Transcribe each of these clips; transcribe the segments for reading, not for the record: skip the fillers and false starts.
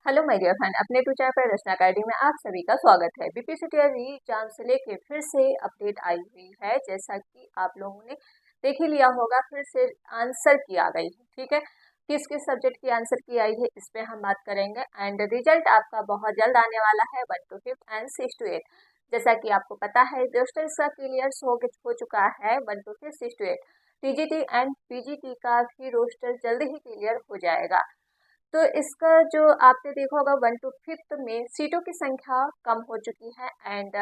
Hello my dear friend, अपने Twitter पर रचना academy में आप सभी का स्वागत है। बीपीएससी री एग्जाम से लेके फिर से अपडेट आई हुई है। जैसा कि आप लोगों ने देख ही लिया होगा, फिर से आंसर की आ गई है। ठीक है, किस किस सब्जेक्ट की आंसर की आई है इस पे हम बात करेंगे। एंड रिजल्ट आपका बहुत जल्द आने वाला है 1 to 5 एंड 6 to 8। जैसा कि आपको पता है रोस्टर इसका क्लियर हो चुका है 1 to 5 6 to 8। TGT and PGT का भी रोस्टर जल्द ही क्लियर हो जाएगा। तो इसका जो आपने देखा होगा 1 to 5 में सीटों की संख्या कम हो चुकी है। एंड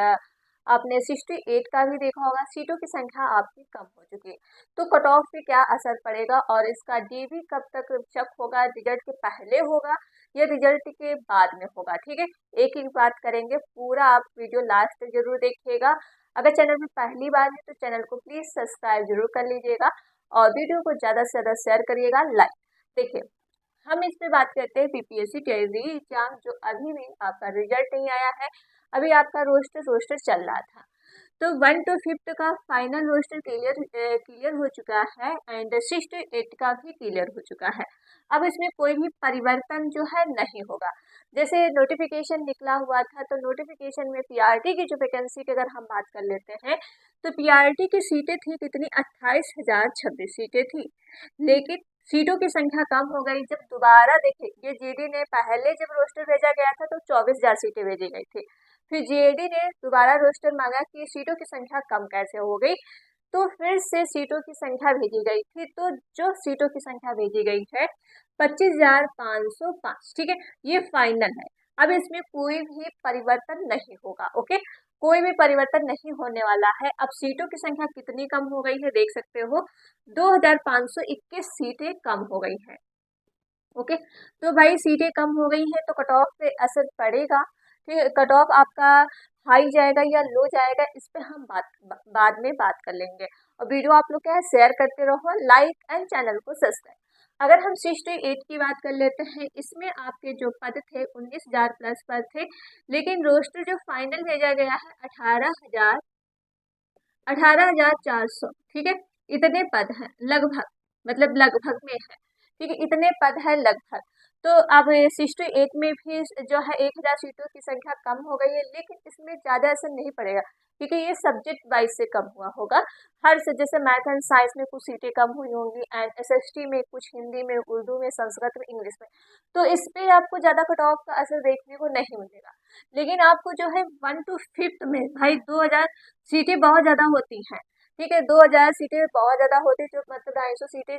आपने 68 का भी देखा होगा, सीटों की संख्या आपकी कम हो चुकी है। तो कट ऑफ पे क्या असर पड़ेगा और इसका डीवी कब तक चेक होगा, रिजल्ट के पहले होगा या रिजल्ट के बाद में होगा। ठीक है, एक एक बात करेंगे, पूरा आप वीडियो लास्ट तक जरूर देखिएगा। अगर चैनल में पहली बार है तो चैनल को प्लीज सब्सक्राइब जरूर कर लीजिएगा और वीडियो को ज्यादा से ज्यादा शेयर करिएगा, लाइक। देखिए, हम इस पे बात करते हैं पीपीएससी री एग्जाम, जो अभी भी आपका रिजल्ट नहीं आया है। अभी आपका रोस्टर चल रहा था। तो 1 to 5 का फाइनल रोस्टर क्लियर हो चुका है एंड 6 to 8 का भी क्लियर हो चुका है। अब इसमें कोई भी परिवर्तन जो है नहीं होगा। जैसे नोटिफिकेशन निकला हुआ था, तो नोटिफिकेशन में पीआरटी की जो वैकेंसी की अगर हम बात कर लेते हैं, तो पीआरटी की सीटें थी कितनी, 28,026 सीटें थी। लेकिन सीटों की संख्या कम हो गई। जब दोबारा देखे, ये जीडी ने पहले जब रोस्टर भेजा गया था तो 24,000 सीटें भेजी गई थी। फिर जीएडी ने दोबारा रोस्टर मांगा कि सीटों की संख्या कम कैसे हो गई, तो फिर से सीटों की संख्या भेजी गई थी। तो जो सीटों की संख्या भेजी गई है 25,505। ठीक है, ये फाइनल है। अब इसमें कोई भी परिवर्तन नहीं होगा। ओके, कोई भी परिवर्तन नहीं होने वाला है। अब सीटों की संख्या कितनी कम हो गई है देख सकते हो, 2,521 सीटें कम हो गई है। ओके, तो भाई सीटें कम हो गई हैं तो कट ऑफ पे असर पड़ेगा। ठीक है, कट ऑफ आपका हाई जाएगा या लो जाएगा, इस पे हम बाद में बात कर लेंगे। और वीडियो आप लोग क्या है शेयर करते रहो, लाइक एंड चैनल को सब्सक्राइब। अगर हम 6 to 8 की बात कर लेते हैं, इसमें आपके जो पद थे 19,000 प्लस पद थे। लेकिन रोस्टर जो फाइनल भेजा गया है 18,400। ठीक है, इतने पद हैं लगभग, मतलब लगभग में है। ठीक है, इतने पद है लगभग। तो अब 6 to 8 में भी जो है 1,000 सीटों की संख्या कम हो गई है, लेकिन इसमें ज़्यादा असर नहीं पड़ेगा क्योंकि ये सब्जेक्ट वाइज से कम हुआ होगा। हर से जैसे मैथ एंड साइंस में कुछ सीटें कम हुई होंगी एंड एसएसटी में कुछ, हिंदी में, उर्दू में, संस्कृत में, इंग्लिश में। तो इस पे आपको ज़्यादा कट ऑफ का असर देखने को नहीं मिलेगा। लेकिन आपको जो है 1 to 5 में भाई 2,000 सीटें बहुत ज़्यादा होती हैं। ठीक है, 2,000 सीटें बहुत ज़्यादा होती, जो मतलब 250 सीटें,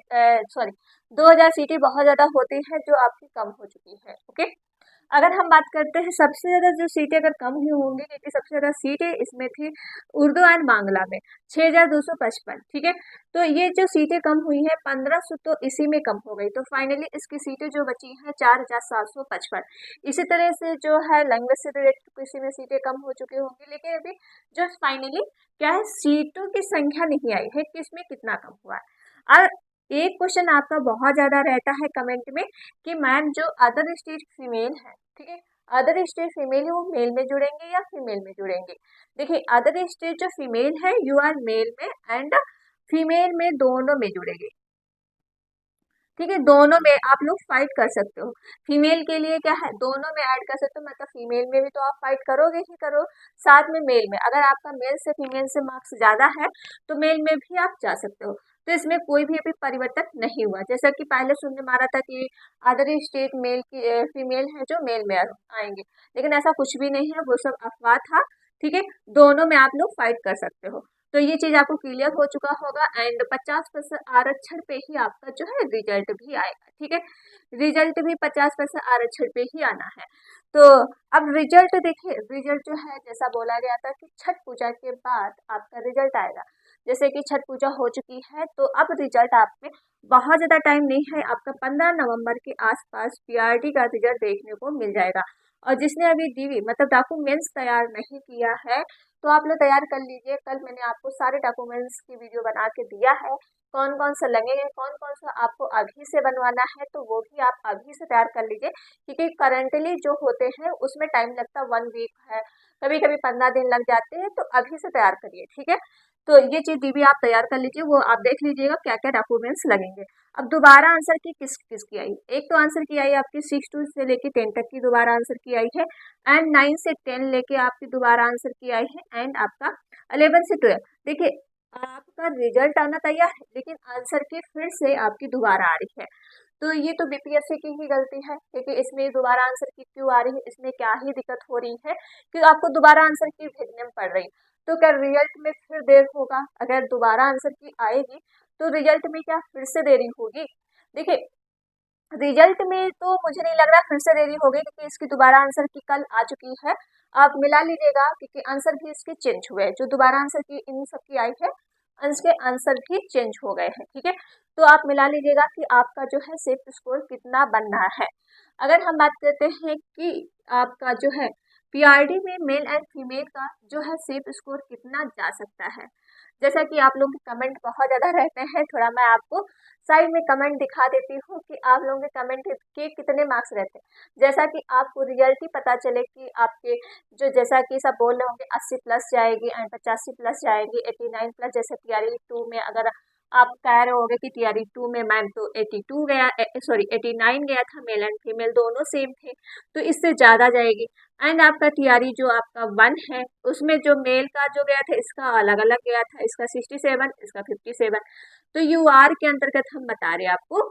सॉरी, 2,000 सीटें बहुत ज़्यादा होती हैं जो आपकी कम हो चुकी है। ओके, अगर हम बात करते हैं सबसे ज़्यादा जो सीटें अगर कम हुई होंगी, क्योंकि सबसे ज़्यादा सीटें इसमें थी उर्दू एंड बांग्ला में 6,255। ठीक है, तो ये जो सीटें कम हुई हैं 1,500 तो इसी में कम हो गई। तो फाइनली इसकी सीटें जो बची हैं 4,755। इसी तरह से जो है लैंग्वेज से रिलेटेड किसी में सीटें कम हो चुकी होंगी, लेकिन अभी जो फाइनली क्या है, सीटों की संख्या नहीं आई है कि इसमें कितना कम हुआ है। और एक क्वेश्चन आपका बहुत ज़्यादा रहता है कमेंट में कि मैम जो अदर स्टेट फीमेल है, ठीक है, अदर स्टेट फीमेल है, वो मेल में जुड़ेंगे या फीमेल में जुड़ेंगे। देखिए, अदर स्टेट जो फीमेल है यू आर मेल में एंड फीमेल में, दोनों में जुड़ेंगे। ठीक है, दोनों में आप लोग फाइट कर सकते हो। फीमेल के लिए क्या है, दोनों में ऐड कर सकते हो, मतलब फीमेल में भी तो आप फाइट करोगे ही करो, साथ में मेल में। अगर आपका मेल से फीमेल से मार्क्स ज़्यादा है तो मेल में भी आप जा सकते हो। तो इसमें कोई भी अभी परिवर्तन नहीं हुआ। जैसा कि पहले सुनने में आ रहा था कि अदर स्टेट मेल की फीमेल है जो मेल में आएंगे, लेकिन ऐसा कुछ भी नहीं है, वो सब अफवाह था। ठीक है, दोनों में आप लोग फाइट कर सकते हो। तो ये चीज आपको क्लियर हो चुका होगा एंड 50% आरक्षण पे ही आपका जो है रिजल्ट भी आएगा। ठीक है, रिजल्ट भी 50% आरक्षण पे ही आना है। तो अब रिजल्ट देखिए, रिजल्ट जो है जैसा बोला गया था कि छठ पूजा के बाद आपका रिजल्ट आएगा। जैसे कि छठ पूजा हो चुकी है तो अब रिजल्ट आप में बहुत ज़्यादा टाइम नहीं है, आपका 15 नवंबर के आसपास पीआरटी का रिजल्ट देखने को मिल जाएगा। और जिसने अभी डीवी मतलब डॉक्यूमेंट्स तैयार नहीं किया है तो आप लोग तैयार कर लीजिए। कल मैंने आपको सारे डॉक्यूमेंट्स की वीडियो बना के दिया है, कौन कौन सा लगेंगे, कौन कौन सा आपको अभी से बनवाना है, तो वो भी आप अभी से तैयार कर लीजिए। क्योंकि करंटली जो होते हैं उसमें टाइम लगता है 1 वीक है, कभी कभी 15 दिन लग जाते हैं, तो अभी से तैयार करिए। ठीक है, तो ये चीज़ डीबी आप तैयार कर लीजिए, वो आप देख लीजिएगा क्या क्या डॉक्यूमेंट्स लगेंगे। अब दोबारा आंसर की किस किस की आई, एक तो आंसर की आई आपकी 6 से लेके 10 तक की दोबारा आंसर की आई है, एंड 9 से 10 लेके आपकी दोबारा आंसर की आई है, एंड आपका 11 से 12। देखिए आपका रिजल्ट आना तैयार है, लेकिन आंसर की फिर से आपकी दोबारा आ रही है। तो ये तो बीपीएससी की ही गलती है, क्योंकि इसमें दोबारा आंसर की क्यों आ रही है, इसमें क्या ही दिक्कत हो रही है कि आपको दोबारा आंसर की भेजने में पड़ रही। तो क्या रिजल्ट में फिर देर होगा? अगर दोबारा आंसर की आएगी तो रिजल्ट में क्या फिर से देरी होगी? देखिए रिजल्ट में तो मुझे नहीं लग रहा फिर से देरी होगी, क्योंकि इसकी दोबारा आंसर की कल आ चुकी है। आप मिला लीजिएगा, क्योंकि आंसर भी इसके चेंज हुए हैं, जो दोबारा आंसर की इन सब की आई है इसके आंसर भी चेंज हो गए हैं। ठीक है, तो आप मिला लीजिएगा कि आपका जो है सेफ स्कोर कितना बन रहा है। अगर हम बात करते हैं कि आपका जो है पीआरडी में मेल एंड फीमेल का जो है सेफ स्कोर कितना जा सकता है, जैसा कि आप लोगों के कमेंट बहुत ज़्यादा रहते हैं, थोड़ा मैं आपको साइड में कमेंट दिखा देती हूँ कि आप लोगों के कमेंट के कितने मार्क्स रहते हैं, जैसा कि आपको रिजल्ट ही पता चले कि आपके जो, जैसा कि सब बोल रहे होंगे 80 प्लस जाएगी एंड 85 प्लस जाएगी, 89 प्लस, जैसे टीआरई 2 में अगर आप कह रहे होंगे कि टीआरई 2 में मैम तो 82 गया, सॉरी 89 गया था, मेल एंड फीमेल दोनों सेम थे, तो इससे ज़्यादा जाएगी। एंड आपका टीआरई जो आपका 1 है उसमें जो मेल का जो गया था इसका अलग अलग गया था, इसका 67, इसका 57, तो यूआर के अंतर्गत हम बता रहे हैं आपको,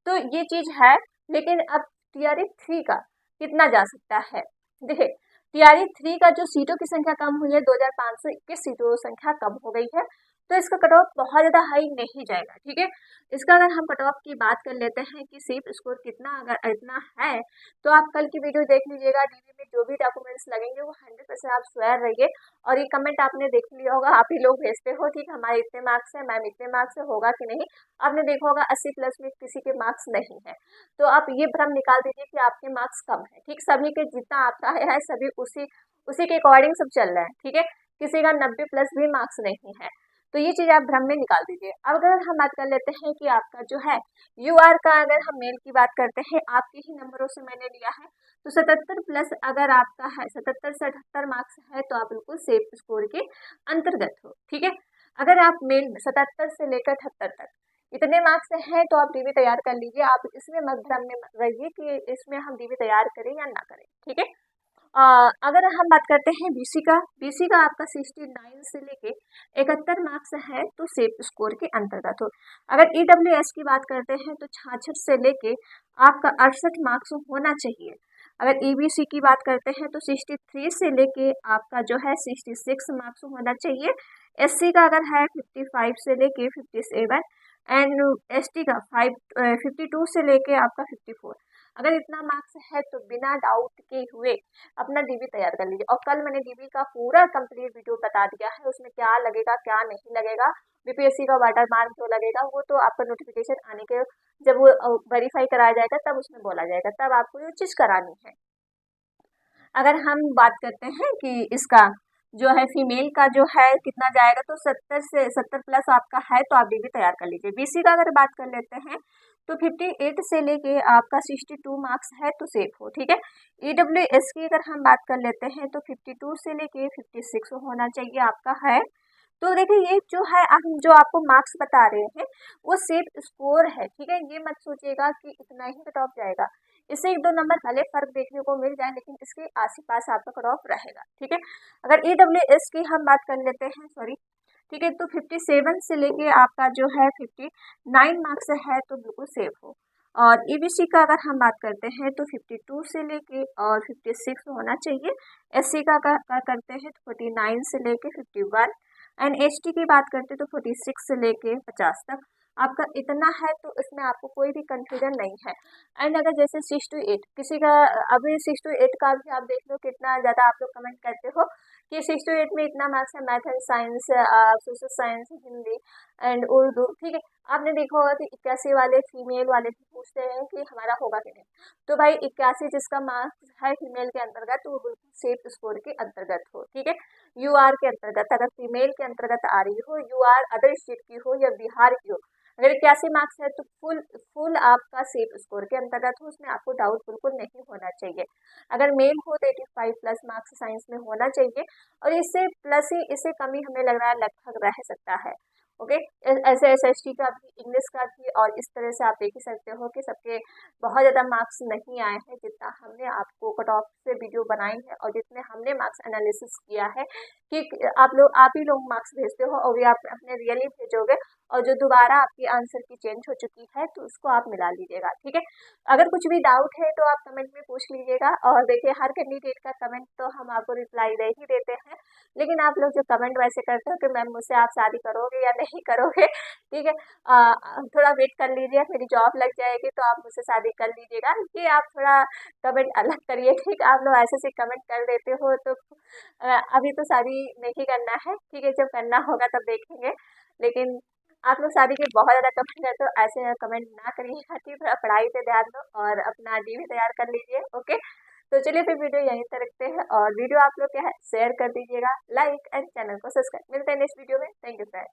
तो ये चीज़ है। लेकिन अब टीआरई 3 का कितना जा सकता है? देखिए टीआरई 3 का जो सीटों की संख्या कम हुई है, 2521 सीटों की संख्या कम हो गई है, तो इसका कट ऑफ बहुत ज़्यादा हाई नहीं जाएगा। ठीक है, इसका अगर हम कट ऑफ की बात कर लेते हैं कि सेफ स्कोर कितना अगर इतना है, तो आप कल की वीडियो देख लीजिएगा, डीबी में जो भी डॉक्यूमेंट्स लगेंगे वो 100% आप श्योर रहिए। और ये कमेंट आपने देख लिया होगा, आप ही लोग भेजते हो ठीक हमारे इतने मार्क्स है, मैम इतने मार्क्स है, होगा कि नहीं? आपने देखा होगा 80 प्लस में किसी के मार्क्स नहीं है, तो आप ये भ्रम निकाल दीजिए कि आपके मार्क्स कम है। ठीक, सभी के जितना आपका है सभी उसी उसी के अकॉर्डिंग सब चल रहा है। ठीक है, किसी का 90 प्लस भी मार्क्स नहीं है, तो ये चीज़ आप भ्रम में निकाल दीजिए। अब अगर हम बात कर लेते हैं कि आपका जो है यूआर का, अगर हम मेल की बात करते हैं, आपके ही नंबरों से मैंने लिया है, तो 77 प्लस अगर आपका है, 77 से 78 मार्क्स है, तो आप बिल्कुल सेफ स्कोर के अंतर्गत हो। ठीक है, अगर आप मेल में 77 से लेकर 78 तक इतने मार्क्स हैं, तो आप डीबी तैयार कर लीजिए। आप इसमें मत भ्रम में रहिए कि इसमें हम डीबी तैयार करें या ना करें। ठीक है, अगर हम बात करते हैं बीसी का आपका 69 से लेके 71 मार्क्स है, तो सेफ स्कोर के अंतर्गत हो। अगर ईडब्ल्यूएस की बात करते हैं तो 66 से लेके आपका 68 मार्क्स होना चाहिए। अगर ईबीसी की बात करते हैं तो 63 से लेके आपका जो है 66 मार्क्स होना चाहिए। एससी का अगर है 55 से लेके 57, एंड एसटी का 52 से लेके आपका 54। अगर इतना मार्क्स है तो बिना डाउट के हुए अपना डीबी तैयार कर लीजिए। और कल मैंने डीबी का पूरा कंप्लीट वीडियो बता दिया है, उसमें क्या लगेगा क्या नहीं लगेगा, बीपीएससी का वाटर मार्क जो लगेगा वो तो आपका नोटिफिकेशन आने के, जब वो वेरीफाई कराया जाएगा तब उसमें बोला जाएगा, तब आपको ये चीज़ करानी है। अगर हम बात करते हैं कि इसका जो है फीमेल का जो है कितना जाएगा, तो 70 प्लस आपका है, तो आप डीबी तैयार कर लीजिए। बीसी का अगर बात कर लेते हैं तो 58 से लेके आपका 62 मार्क्स है, तो सेफ हो। ठीक है, ईडब्ल्यूएस की अगर हम बात कर लेते हैं तो 52 से लेके 56 होना चाहिए आपका है। तो देखिए ये जो है हम जो आपको मार्क्स बता रहे हैं वो सेफ स्कोर है। ठीक है, ये मत सोचिएगा कि इतना ही कट ऑफ जाएगा, इससे 1-2 नंबर भले फर्क देखने को मिल जाए, लेकिन इसके आस पास आपका कट ऑफ रहेगा। ठीक है, अगर ईडब्ल्यूएस की हम बात कर लेते हैं, सॉरी, ठीक है, तो 57 से लेके आपका जो है 59 मार्क्स है, तो बिल्कुल सेफ हो। और ईबीसी का अगर हम बात करते हैं तो 52 से लेके और 56 होना चाहिए। एससी का करते हैं तो 49 से लेके 51, एंड एसटी की बात करते हैं तो 46 से लेके 50 तक आपका इतना है, तो इसमें आपको कोई भी कंफ्यूजन नहीं है। एंड अगर जैसे 6 to 8 किसी का, अभी 6 to 8 का भी आप देख लो कितना ज़्यादा आप लोग कमेंट करते हो कि 6 to 8 में इतना मार्क्स है, math and science, social science, Hindi and Urdu. ठीक है, आपने देखा होगा कि 81 वाले फीमेल वाले भी पूछते हैं कि हमारा होगा कि नहीं, तो भाई 81 जिसका मार्क्स है फीमेल के अंतर्गत, तो वो बिल्कुल सेफ स्कोर के अंतर्गत हो। ठीक है, यूआर के अंतर्गत, अगर फीमेल के अंतर्गत आ रही हो, यूआर अदर स्टेट की हो या बिहार की हो, अगर 81 मार्क्स है तो फुल फुल आपका सेफ स्कोर के अंतर्गत हो, उसमें आपको डाउट बिल्कुल नहीं होना चाहिए। अगर मेल हो तो 85 प्लस मार्क्स साइंस में होना चाहिए, और इससे प्लस ही, इससे कम ही हमें लग रहा है लगभग रह सकता है। ओके, ऐसे SST का भी, इंग्लिश का भी, और इस तरह से आप देख ही सकते हो कि सबके बहुत ज़्यादा मार्क्स नहीं आए हैं, जितना हमने आपको कट ऑफ से वीडियो बनाई है और जितने हमने मार्क्स एनालिसिस किया है कि आप ही लोग मार्क्स भेजते हो और वे आप अपने रियली भेजोगे, और जो दोबारा आपकी आंसर की चेंज हो चुकी है तो उसको आप मिला लीजिएगा, ठीक है। अगर कुछ भी डाउट है तो आप कमेंट में पूछ लीजिएगा, और देखिए हर कैंडिडेट का कमेंट तो हम आपको रिप्लाई दे ही देते हैं, लेकिन आप लोग जो कमेंट वैसे करते हो कि मैम मुझसे आप शादी करोगे या नहीं करोगे, ठीक है, थोड़ा वेट कर लीजिए, मेरी जॉब लग जाएगी तो आप मुझसे शादी कर लीजिएगा, ये आप थोड़ा कमेंट अलग करिए, ठीक। आप लोग ऐसे ऐसे कमेंट कर देते हो तो अभी तो शादी नहीं करना है, ठीक है, जब करना होगा तब देखेंगे। लेकिन आप लोग शादी के बहुत ज़्यादा कमेंट करते हो, ऐसे कमेंट ना करिएगा, ठीक। थोड़ा पढ़ाई पे ध्यान दो और अपना डीवी तैयार कर लीजिए, ओके। तो चलिए फिर वीडियो यहीं तक रखते हैं, और वीडियो आप लोग क्या है शेयर कर दीजिएगा, लाइक एंड चैनल को सब्सक्राइब। मिलते हैं नेक्स्ट वीडियो में। Thank you friend.